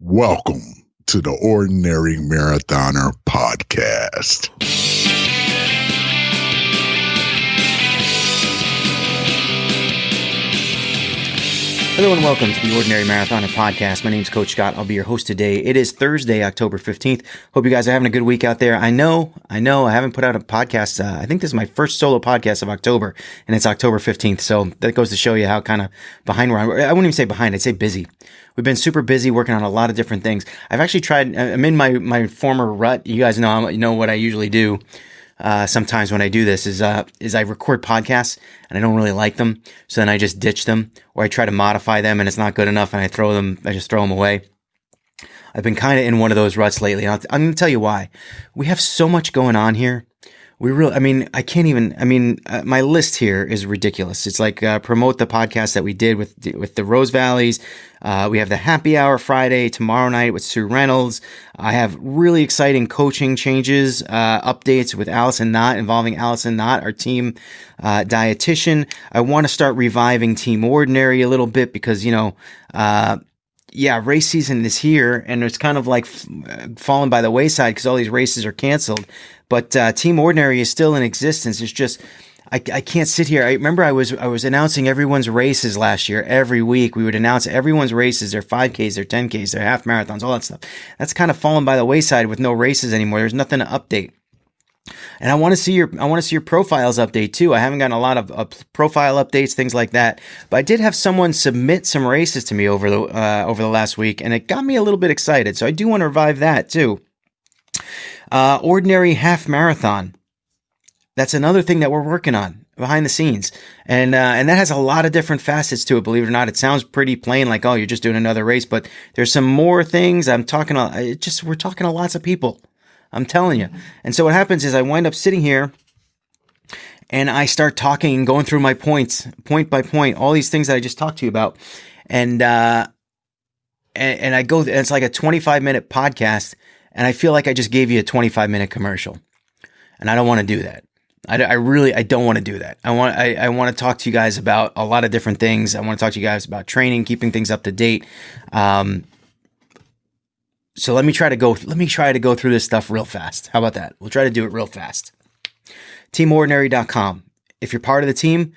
Welcome to the Ordinary Marathoner Podcast. Hello and welcome to the Ordinary Marathoner Podcast. My name's Coach Scott. I'll be your host today. It is Thursday, October 15th. Hope you guys are having a good week out there. I know I haven't put out a podcast. I think this is my first solo podcast of October, and it's October 15th. So that goes to show you how kind of behind we're on. I wouldn't even say behind, I'd say busy. We've been super busy working on a lot of different things. I've actually tried, I'm in my former rut. You guys know what I usually do. Sometimes when I do this is I record podcasts and I don't really like them. So then I just ditch them, or I try to modify them and it's not good enough and I just throw them away. I've been kind of in one of those ruts lately. I'm going to tell you why. We have so much going on here. My list here is ridiculous. It's like, promote the podcast that we did with the Rose Valleys. We have the happy hour Friday, tomorrow night with Sue Reynolds. I have really exciting coaching changes, updates with Allison Knott, involving Allison Knott, our team, dietitian. I want to start reviving Team Ordinary a little bit because, race season is here and it's kind of like fallen by the wayside because all these races are canceled. But Team Ordinary is still in existence. It's just I can't sit here. I remember I was announcing everyone's races last year. Every week we would announce everyone's races, their 5Ks, their 10Ks, their half marathons, all that stuff. That's kind of fallen by the wayside with no races anymore. There's nothing to update. And I want to see your profiles update too. I haven't gotten a lot of profile updates, things like that. But I did have someone submit some races to me over the last week, and it got me a little bit excited. So I do want to revive that too. Ordinary half marathon. That's another thing that we're working on behind the scenes, and that has a lot of different facets to it. Believe it or not, it sounds pretty plain, like, oh, you're just doing another race, but there's some more things. We're talking to lots of people. I'm telling you. And so what happens is I wind up sitting here and I start talking and going through my points, point by point, all these things that I just talked to you about. And I go, and it's like a 25-minute podcast, and I feel like I just gave you a 25-minute commercial. And I don't want to do that. I don't want to do that. I want to talk to you guys about a lot of different things. I want to talk to you guys about training, keeping things up to date. So let me try to go through this stuff real fast. How about that? We'll try to do it real fast. TeamOrdinary.com. If you're part of the team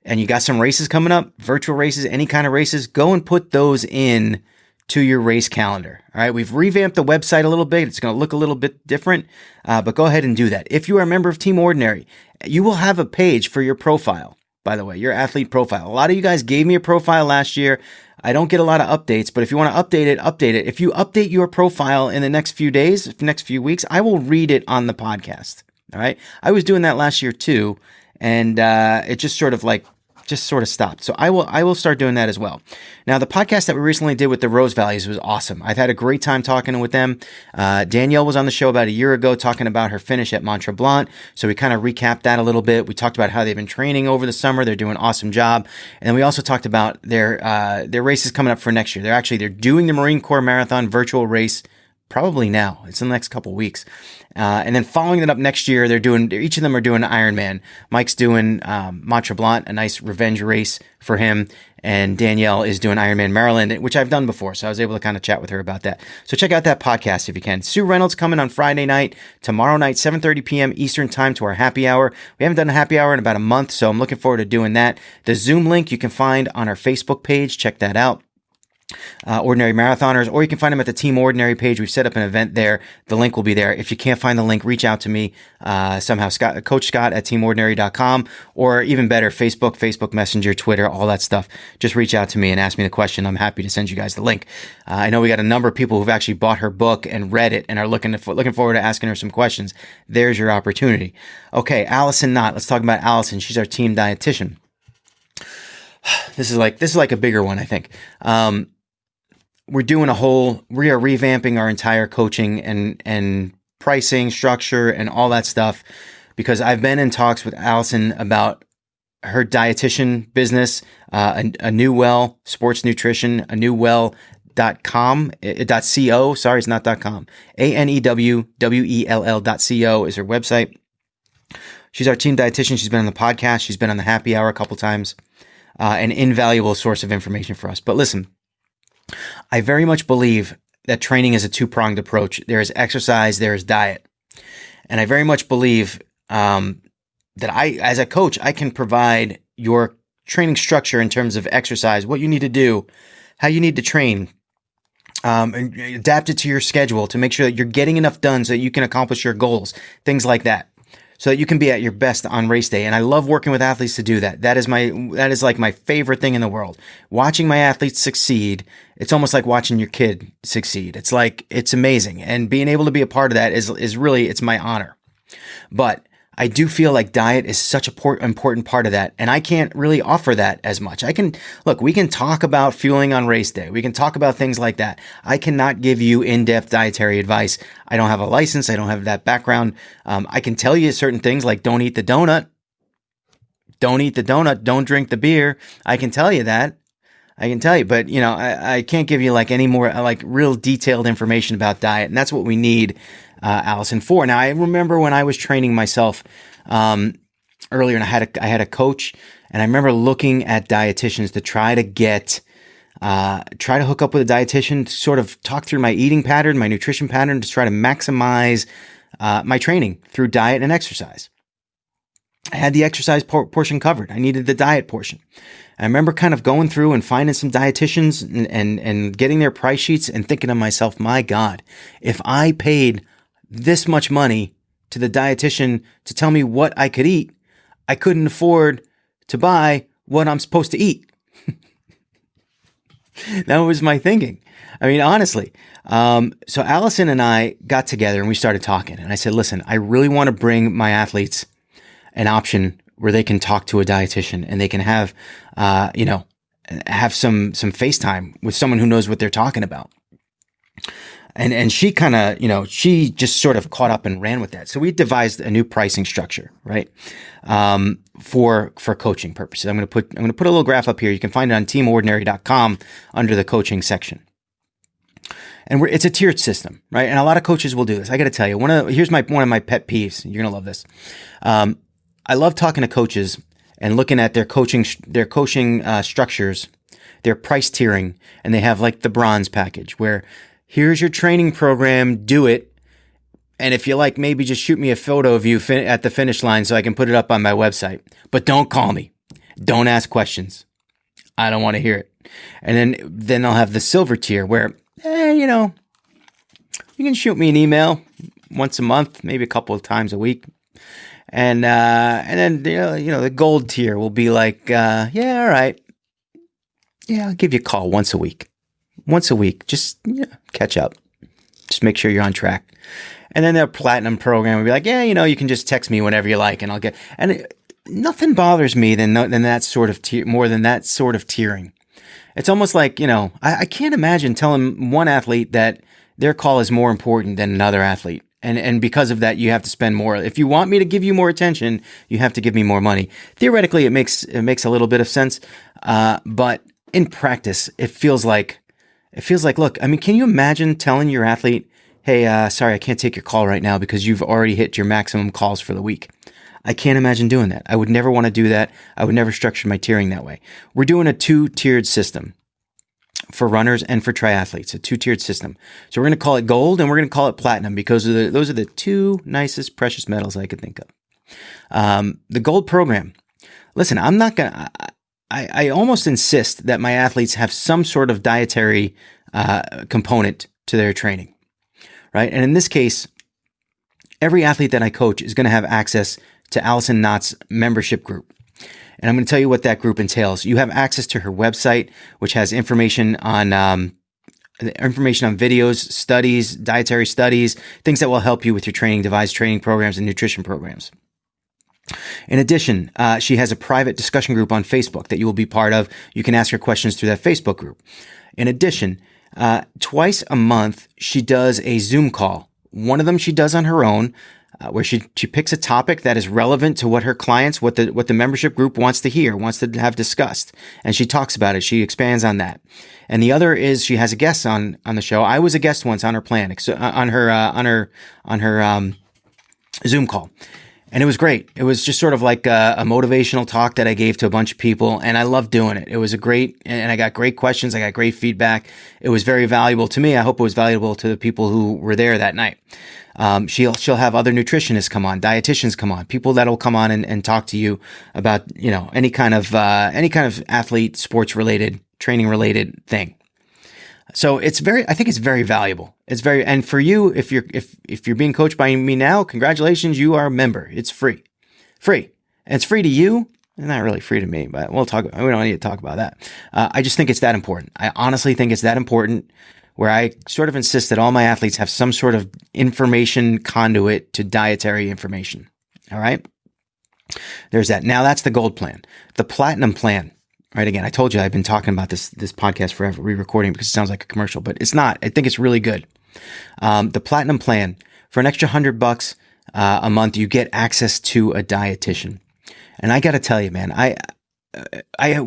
and you got some races coming up, virtual races, any kind of races, go and put those in to your race calendar. All right. We've revamped the website a little bit. It's going to look a little bit different, but go ahead and do that. If you are a member of Team Ordinary, you will have a page for your profile, by the way, your athlete profile. A lot of you guys gave me a profile last year. I don't get a lot of updates, but if you want to update it. If you update your profile in the next few days, next few weeks, I will read it on the podcast. All right. I was doing that last year too. And, it just sort of stopped. So I will start doing that as well. Now, the podcast that we recently did with the Rose Valleys was awesome. I've had a great time talking with them. Danielle was on the show about a year ago talking about her finish at Mont Tremblant. So we kind of recapped that a little bit. We talked about how they've been training over the summer. They're doing an awesome job. And then we also talked about their races coming up for next year. They're doing the Marine Corps Marathon virtual race probably now. It's in the next couple of weeks. And then following it up next year, each of them are doing Ironman. Mike's doing Mont Tremblant, a nice revenge race for him. And Danielle is doing Ironman Maryland, which I've done before. So I was able to kind of chat with her about that. So check out that podcast if you can. Sue Reynolds coming on Friday night, tomorrow night, 7:30 p.m. Eastern time to our happy hour. We haven't done a happy hour in about a month, so I'm looking forward to doing that. The Zoom link you can find on our Facebook page. Check that out. Ordinary Marathoners, or you can find them at the Team Ordinary page. We've set up an event there. The link will be there. If you can't find the link, reach out to me somehow, coachscott at teamordinary.com, or even better, Facebook Messenger, Twitter, all that stuff. Just reach out to me and ask me the question. I'm happy to send you guys the link. I know we got a number of people who've actually bought her book and read it and are looking forward to asking her some questions. There's your opportunity. Okay, Allison Knott. Let's talk about Allison. She's our team dietitian. This is like a bigger one, I think. We are revamping our entire coaching and pricing structure and all that stuff, because I've been in talks with Allison about her dietitian business, a New Well sports nutrition, a New Well .com, .co, sorry, it's not .com, ANEWWELL.co is her website. She's our team dietitian. She's been on the podcast. She's been on the happy hour a couple times. An invaluable source of information for us. But listen, I very much believe that training is a two-pronged approach. There is exercise, there is diet. And I very much believe that as a coach, I can provide your training structure in terms of exercise, what you need to do, how you need to train, and adapt it to your schedule to make sure that you're getting enough done so that you can accomplish your goals, things like that, so that you can be at your best on race day. And I love working with athletes to do that. That is like my favorite thing in the world. Watching my athletes succeed, it's almost like watching your kid succeed. It's amazing. And being able to be a part of that is really, it's my honor. But I do feel like diet is such an important part of that. And I can't really offer that as much. We can talk about fueling on race day. We can talk about things like that. I cannot give you in-depth dietary advice. I don't have a license. I don't have that background. I can tell you certain things like don't eat the donut. Don't eat the donut. Don't drink the beer. I can tell you that. But I can't give you like any more like real detailed information about diet. And that's what we need Allison for. Now, I remember when I was training myself earlier, and I had a coach, and I remember looking at dietitians to try to hook up with a dietitian to sort of talk through my eating pattern, my nutrition pattern, to try to maximize my training through diet and exercise. I had the exercise portion covered. I needed the diet portion. I remember kind of going through and finding some dietitians and getting their price sheets and thinking to myself, my God, if I paid this much money to the dietitian to tell me what I could eat, I couldn't afford to buy what I'm supposed to eat. That was my thinking. I mean, honestly. So Allison and I got together and we started talking. And I said, listen, I really want to bring my athletes an option where they can talk to a dietitian and they can have, have some FaceTime with someone who knows what they're talking about. And she kind of, she just sort of caught up and ran with that. So we devised a new pricing structure, right? For coaching purposes. I'm going to put a little graph up here. You can find it on teamordinary.com under the coaching section. And it's a tiered system, right? And a lot of coaches will do this. I got to tell you, here's one of my pet peeves. You're going to love this. I love talking to coaches and looking at their coaching structures, their price tiering, and they have like the bronze package where here's your training program, do it. And if you like, maybe just shoot me a photo of you at the finish line so I can put it up on my website. But don't call me. Don't ask questions. I don't want to hear it. And then I'll have the silver tier where, you can shoot me an email once a month, maybe a couple of times a week. And then, the gold tier will be like, all right. Yeah, I'll give you a call once a week. Just catch up. Just make sure you're on track. And then the platinum program will be like, you can just text me whenever you like and I'll get, nothing bothers me than that sort of more than that sort of tiering. It's almost like, I can't imagine telling one athlete that their call is more important than another athlete. And because of that, you have to spend more. If you want me to give you more attention, you have to give me more money. Theoretically, it makes a little bit of sense. But in practice, it feels like, look, I mean, can you imagine telling your athlete, hey, sorry, I can't take your call right now because you've already hit your maximum calls for the week. I can't imagine doing that. I would never want to do that. I would never structure my tiering that way. We're doing a 2-tiered system for runners and for triathletes, a 2-tiered system. So we're going to call it gold and we're going to call it platinum because those are the two nicest precious metals I could think of. The gold program. Listen, I'm not going to, I almost insist that my athletes have some sort of dietary component to their training, right? And in this case, every athlete that I coach is going to have access to Allison Knott's membership group. And I'm going to tell you what that group entails. You have access to her website, which has information on videos, studies, dietary studies, things that will help you with your training, devise training programs and nutrition programs. In addition, she has a private discussion group on Facebook that you will be part of. You can ask her questions through that Facebook group. In addition, twice a month, she does a Zoom call. One of them she does on her own, where she picks a topic that is relevant to what her clients, what the membership group wants to hear, wants to have discussed, and she talks about it. She expands on that. And the other is she has a guest on the show. I was a guest once on her plan, on her Zoom call. And it was great. It was just sort of like a motivational talk that I gave to a bunch of people, and I loved doing it. It was and I got great questions. I got great feedback. It was very valuable to me. I hope it was valuable to the people who were there that night. She'll have other nutritionists come on, dietitians come on, people that'll come on and talk to you about, any kind of athlete, sports related, training related thing. So I think it's very valuable. And for you, if you're being coached by me now, congratulations, you are a member. It's free. And it's free to you. Not really free to me, but we don't need to talk about that. I just think it's that important. I honestly think it's that important, where I sort of insist that all my athletes have some sort of information conduit to dietary information. All right. There's that. Now that's the gold plan. The platinum plan. Right. Again, I told you I've been talking about this podcast forever, re-recording because it sounds like a commercial, but it's not. I think it's really good. The platinum plan, for an extra $100 a month, you get access to a dietitian. And I got to tell you, man,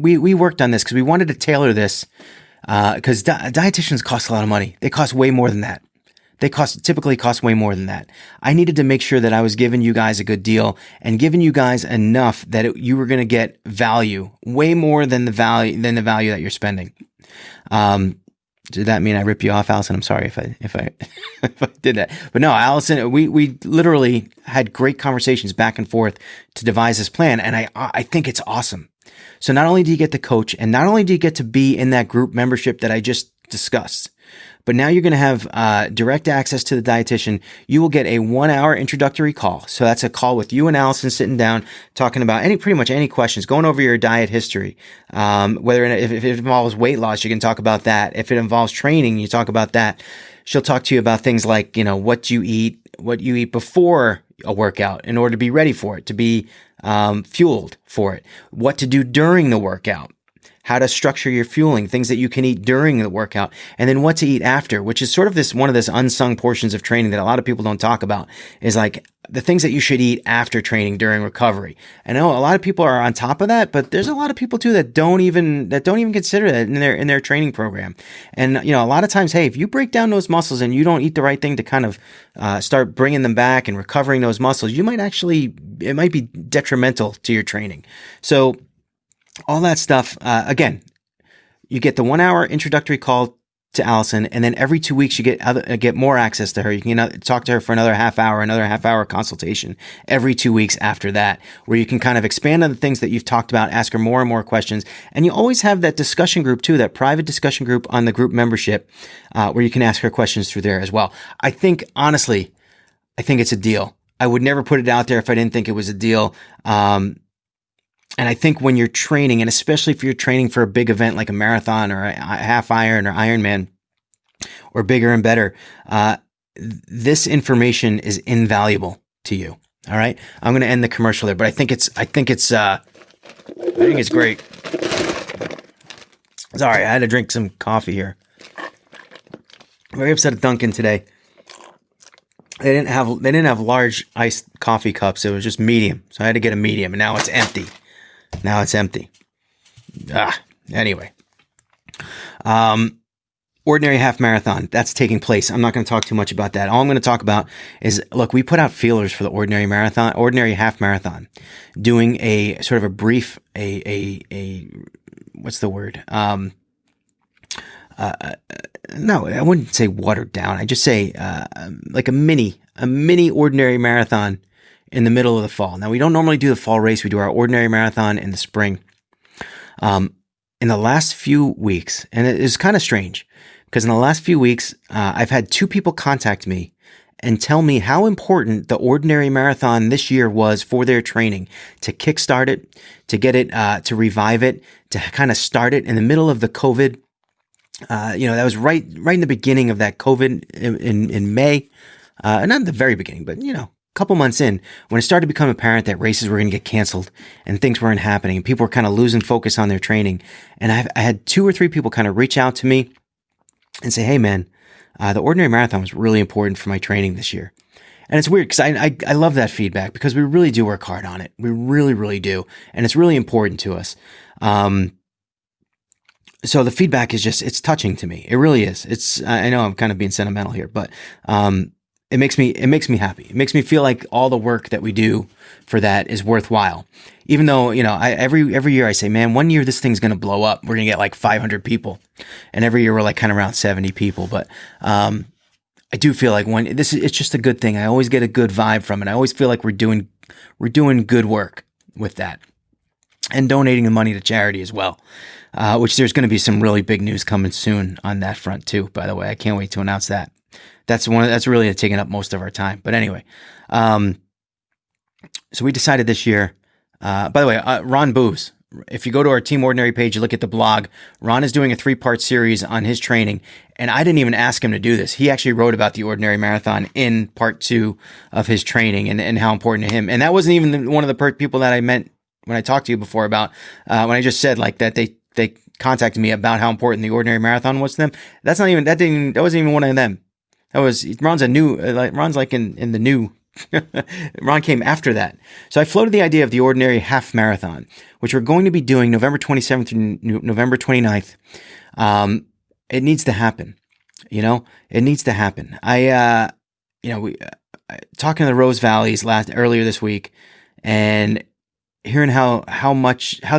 we worked on this because we wanted to tailor this because dietitians cost a lot of money. They cost way more than that. Typically cost way more than that. I needed to make sure that I was giving you guys a good deal and giving you guys enough that you were going to get value, way more than the value that you're spending. Did that mean I rip you off, Allison? I'm sorry if I did that. But no, Allison, we literally had great conversations back and forth to devise this plan, and I think it's awesome. So not only do you get the coach, and not only do you get to be in that group membership that I just discussed, but now you're going to have direct access to the dietitian. You will get a 1-hour introductory call. So that's a call with you and Allison sitting down, talking about pretty much any questions, going over your diet history. If it involves weight loss, you can talk about that. If it involves training, you talk about that. She'll talk to you about things like, what you eat before a workout in order to be ready for it, to be fueled for it, what to do during the workout, how to structure your fueling, things that you can eat during the workout, and then what to eat after, which is sort of one of these unsung portions of training that a lot of people don't talk about, is like the things that you should eat after training during recovery. I know a lot of people are on top of that, but there's a lot of people too that don't even consider that in their training program. And a lot of times, hey, if you break down those muscles and you don't eat the right thing to kind of start bringing them back and recovering those muscles, it might be detrimental to your training. So all that stuff, again, you get the 1-hour introductory call to Allison, and then every 2 weeks you get more access to her. You can talk to her for another half hour consultation every 2 weeks after that, where you can kind of expand on the things that you've talked about, ask her more and more questions. And you always have that discussion group too, that private discussion group on the group membership, where you can ask her questions through there as well. Honestly, I think it's a deal. I would never put it out there if I didn't think it was a deal. And I think when you're training, and especially if you're training for a big event like a marathon or a half Iron or Ironman or bigger and better, this information is invaluable to you. All right. I'm going to end the commercial there, but I think it's great. Sorry, I had to drink some coffee here. Very upset at Dunkin' today. They didn't have large iced coffee cups. It was just medium. So I had to get a medium, and now it's empty. Anyway. Ordinary half marathon, that's taking place. I'm not going to talk too much about that. All I'm going to talk about is, look, we put out feelers for the ordinary half marathon, doing a sort of a brief, what's the word? No, I wouldn't say watered down. I just say, like a mini ordinary marathon in the middle of the fall. Now, we don't normally do the fall race. We do our ordinary marathon in the spring. In the last few weeks, and it is kind of strange because in the last few weeks, I've had 2 people contact me and tell me how important the ordinary marathon this year was for their training, to kickstart it, to get it, to revive it, to kind of start it in the middle of the COVID. That was right in the beginning of that COVID in May. Not in the very beginning, but couple months in, when it started to become apparent that races were going to get canceled and things weren't happening and people were kind of losing focus on their training. And I had 2 or 3 people kind of reach out to me and say, hey man, the ordinary marathon was really important for my training this year. And it's weird because I love that feedback because we really do work hard on it. We really, really do. And it's really important to us. So the feedback is it's touching to me. It really is. I know I'm kind of being sentimental here, but, it makes me happy. It makes me feel like all the work that we do for that is worthwhile. Even though, every year I say, man, one year this thing's going to blow up. We're going to get like 500 people. And every year we're like kind of around 70 people. But I do feel like it's just a good thing. I always get a good vibe from it. I always feel like we're doing good work with that, and donating the money to charity as well. Which there's going to be some really big news coming soon on that front too. By the way, I can't wait to announce that. That's really taking up most of our time. But anyway, so we decided this year. By the way, Ron Booz. If you go to our Team Ordinary page, you look at the blog, Ron is doing a 3-part series on his training. And I didn't even ask him to do this. He actually wrote about the Ordinary Marathon in part 2 of his training and how important to him. And that wasn't even one of the people that I meant when I talked to you before about, when I just said like that they contacted me about how important the Ordinary Marathon was to them. That wasn't even one of them. Ron's like in the new. Ron came after that. So I floated the idea of the Ordinary Half Marathon, which we're going to be doing November 27th through November 29th. It needs to happen. It needs to happen. We talking to the Rose Valleys earlier this week, and hearing how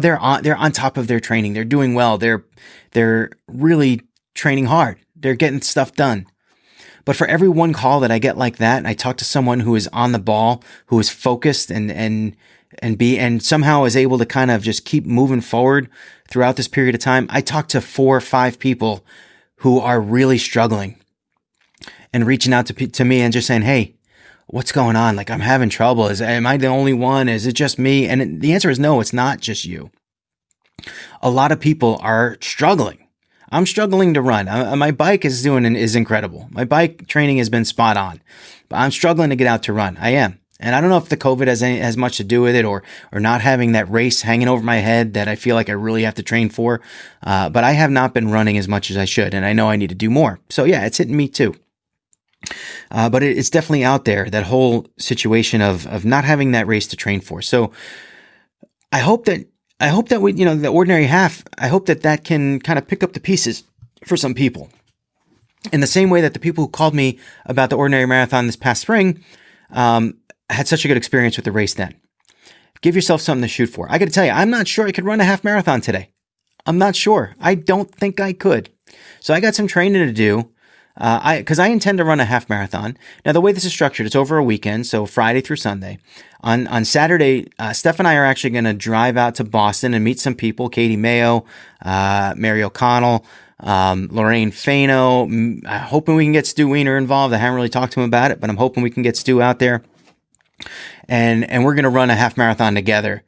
they're on top of their training. They're doing well. They're really training hard. They're getting stuff done. But for every one call that I get like that, and I talk to someone who is on the ball, who is focused and somehow is able to kind of just keep moving forward throughout this period of time, I talk to 4 or 5 people who are really struggling and reaching out to me and just saying, hey, what's going on? Like, I'm having trouble. Am I the only one? Is it just me? And the answer is no, it's not just you. A lot of people are struggling. I'm struggling to run. My bike is incredible. My bike training has been spot on, but I'm struggling to get out to run. I am. And I don't know if the COVID has much to do with it or not having that race hanging over my head that I feel like I really have to train for. But I have not been running as much as I should. And I know I need to do more. So yeah, it's hitting me too. But it's definitely out there, that whole situation of not having that race to train for. So I hope that we, the Ordinary Half, I hope that can kind of pick up the pieces for some people. In the same way that the people who called me about the Ordinary Marathon this past spring had such a good experience with the race then. Give yourself something to shoot for. I got to tell you, I'm not sure I could run a half marathon today. I'm not sure. I don't think I could. So I got some training to do. Because I intend to run a half marathon. Now, the way this is structured, it's over a weekend, so Friday through Sunday. On Saturday, Steph and I are actually going to drive out to Boston and meet some people. Katie Mayo, Mary O'Connell, Lorraine Fano. Hoping we can get Stu Wiener involved. I haven't really talked to him about it, but I'm hoping we can get Stu out there. And we're going to run a half marathon together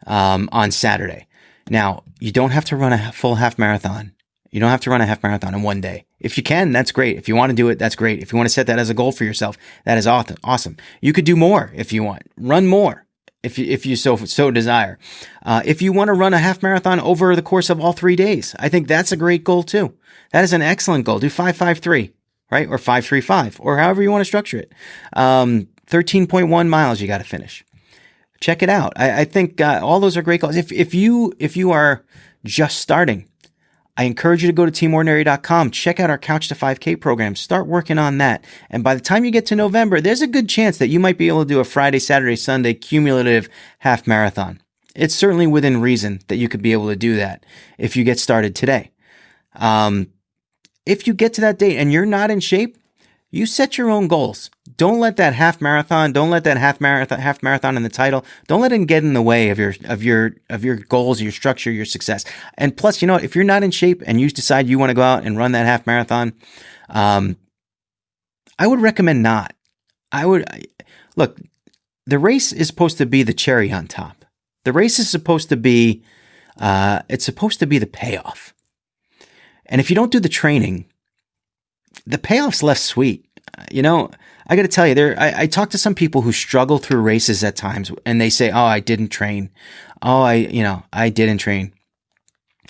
on Saturday. Now, you don't have to run a full half marathon. You don't have to run a half marathon in one day. If you can, that's great. If you want to do it, that's great. If you want to set that as a goal for yourself, that is awesome. You could do more if you want. Run more if you so desire. If you want to run a half marathon over the course of all 3 days, I think that's a great goal too. That is an excellent goal. Do 5.53, right? Or 5.35, or however you want to structure it. 13.1 miles you got to finish. Check it out. I think all those are great goals. If you are just starting, I encourage you to go to teamordinary.com. Check out our Couch to 5K program. Start working on that. And by the time you get to November, there's a good chance that you might be able to do a Friday, Saturday, Sunday cumulative half marathon. It's certainly within reason that you could be able to do that if you get started today. If you get to that date and you're not in shape, you set your own goals. Don't let that half marathon, don't let that half marathon in the title, don't let it get in the way of your goals, your structure, your success. And plus, you know what? If you're not in shape and you decide you want to go out and run that half marathon, I would recommend not. Look, the race is supposed to be the cherry on top. The race is supposed to be, it's supposed to be the payoff. And if you don't do the training, the payoff's less sweet. I got to tell you, I talk to some people who struggle through races at times, and they say, "Oh, I didn't train. Oh, I didn't train."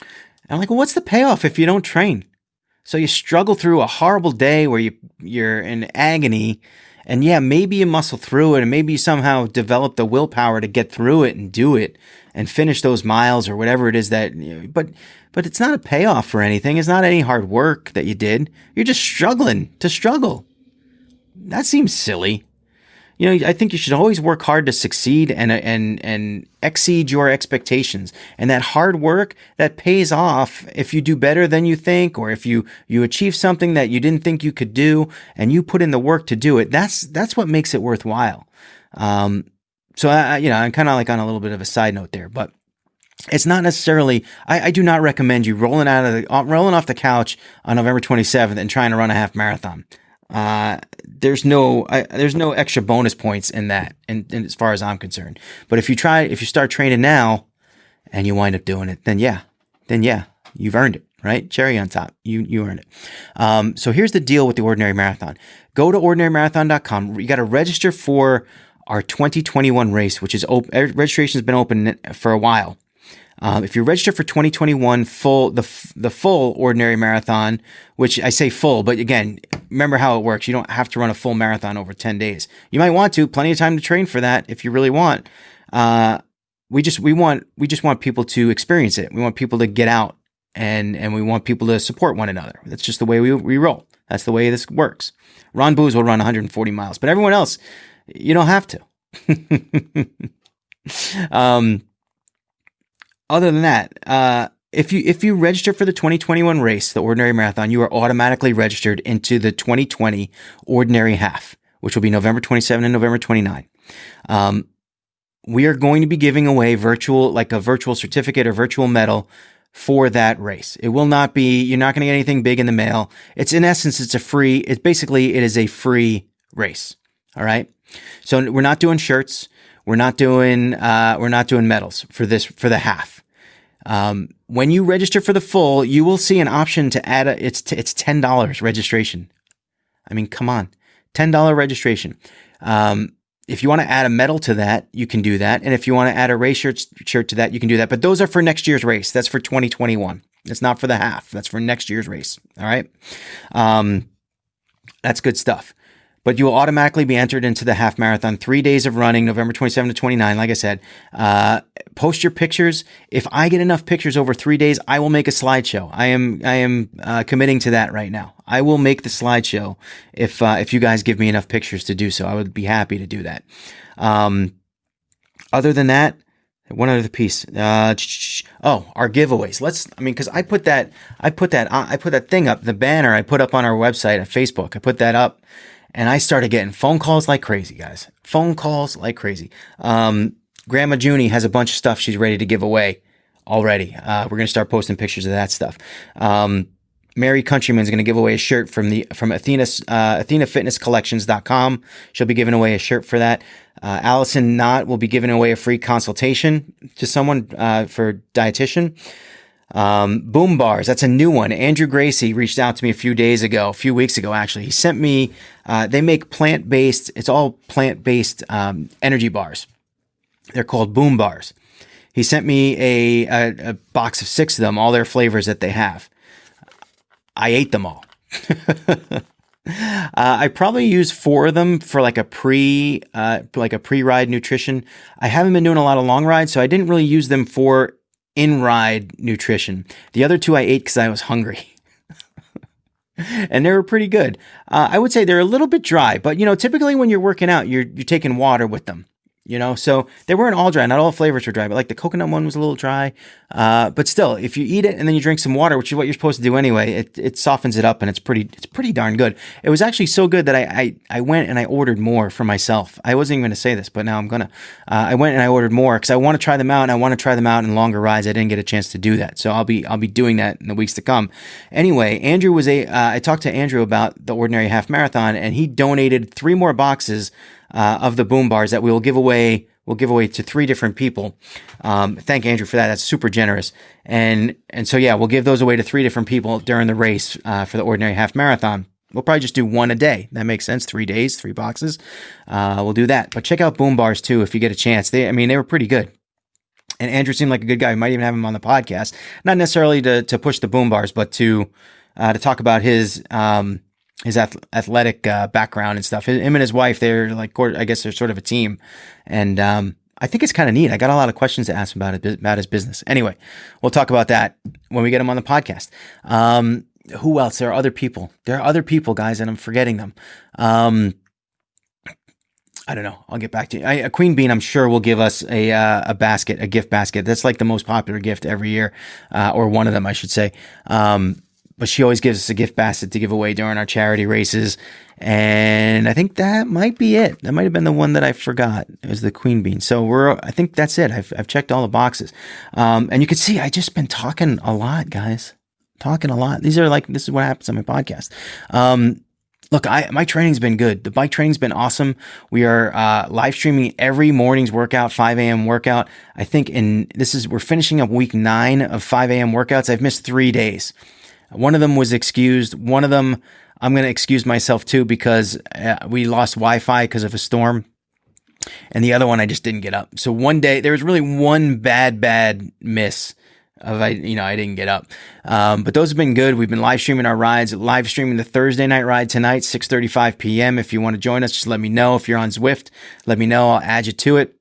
And I'm like, "Well, what's the payoff if you don't train?" So you struggle through a horrible day where you're in agony, and yeah, maybe you muscle through it, and maybe you somehow develop the willpower to get through it and do it and finish those miles or whatever it is but it's not a payoff for anything. It's not any hard work that you did. You're just struggling to struggle. that seems silly. I think you should always work hard to succeed and exceed your expectations. And that hard work, that pays off if you do better than you think, or if you achieve something that you didn't think you could do and you put in the work to do it. That's what makes it worthwhile. So I'm kind of like on a little bit of a side note there, but it's not necessarily, I do not recommend you rolling off the couch on November 27th and trying to run a half marathon. There's no extra bonus points in that, and as far as I'm concerned. But if you start training now and you wind up doing it, then yeah, you've earned it, right? Cherry on top. You earned it. So here's the deal with the Ordinary Marathon. Go to ordinarymarathon.com. You got to register for our 2021 race, which is open. Registration has been open for a while. If you register for 2021 the full Ordinary Marathon, which I say full, but again, remember how it works. You don't have to run a full marathon over 10 days. You might want to, plenty of time to train for that if you really want. We just want people to experience it. We want people to get out and we want people to support one another. That's just the way we roll. That's the way this works. Ron Booz will run 140 miles, but everyone else, you don't have to. Other than that, if you register for the 2021 race, the Ordinary Marathon, you are automatically registered into the 2020 Ordinary Half, which will be November 27 and November 29. We are going to be giving away a virtual certificate or virtual medal for that race. It will not be, you're not going to get anything big in the mail. It is a free race. All right. So we're not doing shirts. We're not doing medals for the half. When you register for the full, you will see an option to add it's $10 registration. I mean, come on, $10 registration. If you want to add a medal to that, you can do that. And if you want to add a race shirt to that, you can do that. But those are for next year's race. That's for 2021. It's not for the half. That's for next year's race. All right. That's good stuff. But you will automatically be entered into the half marathon, 3 days of running, November 27 to 29. Like I said, post your pictures. If I get enough pictures over 3 days, I will make a slideshow. I am committing to that right now. I will make the slideshow if you guys give me enough pictures to do so. I would be happy to do that. Other than that, one other piece. Our giveaways. Because I put that thing up, the banner I put up on our website at Facebook. I put that up. And I started getting phone calls like crazy, guys. Phone calls like crazy. Grandma Junie has a bunch of stuff she's ready to give away already. We're going to start posting pictures of that stuff. Mary Countryman's going to give away a shirt from AthenaFitnessCollections.com. She'll be giving away a shirt for that. Allison Knott will be giving away a free consultation to someone for dietitian. Boom Bars, that's a new one. Andrew Gracie reached out to me a few weeks ago, actually. He sent me, they make it's all plant-based energy bars. They're called Boom Bars. He sent me a box of 6 of them, all their flavors that they have. I ate them all. I probably use 4 of them for like a pre-ride nutrition. I haven't been doing a lot of long rides, so I didn't really use them for in-ride nutrition. The other 2 I ate because I was hungry. And they were pretty good. I would say they're a little bit dry, but typically when you're working out, you're taking water with them. So they weren't all dry. Not all flavors were dry, but like the coconut one was a little dry. But still, if you eat it and then you drink some water, which is what you're supposed to do anyway, it softens it up and it's pretty darn good. It was actually so good that I went and I ordered more for myself. I wasn't even going to say this, but now I'm going to. I went and I ordered more because I want to try them out, and I want to try them out in longer rides. I didn't get a chance to do that. So I'll be doing that in the weeks to come. Anyway, Andrew I talked to Andrew about the Ordinary Half Marathon, and he donated 3 more boxes of the Boom Bars that we'll give away. We'll give away to 3 different people. Thank Andrew for that. That's super generous. And so, yeah, we'll give those away to 3 different people during the race for the Ordinary Half Marathon. We'll probably just do 1 a day. That makes sense. 3 days, 3 boxes. We'll do that. But check out Boom Bars too if you get a chance. They were pretty good. And Andrew seemed like a good guy. We might even have him on the podcast. Not necessarily to push the Boom Bars, but to talk about his athletic background and stuff. Him and his wife, they're like, I guess they're sort of a team. And I think it's kind of neat. I got a lot of questions to ask him about his business. Anyway, we'll talk about that when we get him on the podcast. Who else? There are other people. There are other people, guys, and I'm forgetting them. I don't know. I'll get back to you. A Queen Bean, I'm sure, will give us a basket, a gift basket. That's like the most popular gift every year, or one of them, I should say. But she always gives us a gift basket to give away during our charity races. And I think that might be it. That might have been the one that I forgot. It was the Queen Bean. So I think that's it. I've checked all the boxes. And you can see I just been talking a lot, guys. Talking a lot. This is what happens on my podcast. Look, my training's been good. The bike training's been awesome. We are live streaming every morning's workout, 5 a.m. workout. I think we're finishing up week 9 of 5 a.m. workouts. I've missed 3 days. One of them was excused. One of them I'm going to excuse myself too because we lost Wi-Fi because of a storm. And the other one I just didn't get up. So one day there was really one bad miss. I didn't get up. But those have been good. We've been live streaming our rides, live streaming the Thursday night ride tonight, 6:35 p.m. If you want to join us, just let me know. If you're on Zwift, let me know. I'll add you to it.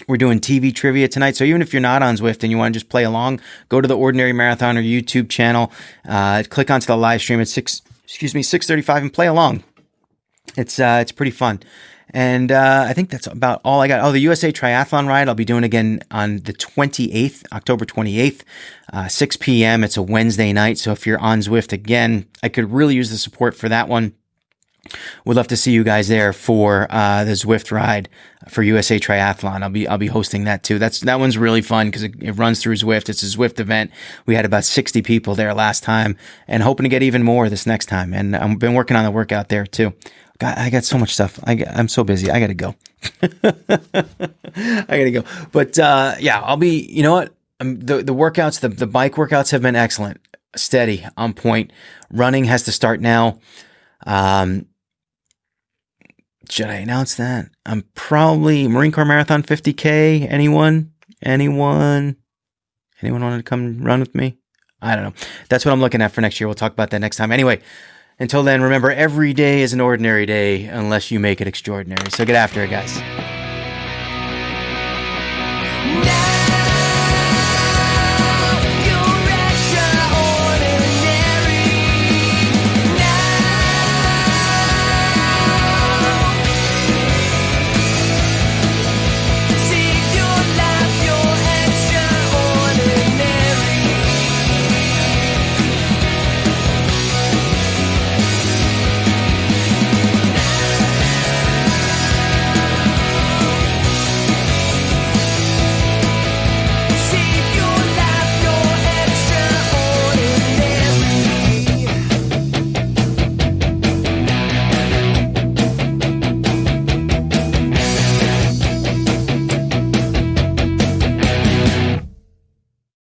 We're doing TV trivia tonight. So even if you're not on Zwift and you want to just play along, go to the Ordinary Marathoner YouTube channel, click onto the live stream at 6:35 and play along. It's pretty fun. And I think that's about all I got. Oh, the USA Triathlon ride I'll be doing again on the 28th, October 28th, 6 p.m. It's a Wednesday night. So if you're on Zwift again, I could really use the support for that one. We'd love to see you guys there for the Zwift ride for USA Triathlon. I'll be hosting that too. That one's really fun because it runs through Zwift. It's a Zwift event. We had about 60 people there last time, and hoping to get even more this next time. And I've been working on the workout there too. God, I got so much stuff. I'm so busy. I gotta go. But I'll be. You know what? The workouts, the bike workouts have been excellent, steady, on point. Running has to start now. Should I announce that? I'm probably Marine Corps Marathon 50K. Anyone want to come run with me? I don't know. That's what I'm looking at for next year. We'll talk about that next time. Anyway, until then, remember, every day is an ordinary day unless you make it extraordinary. So get after it, guys.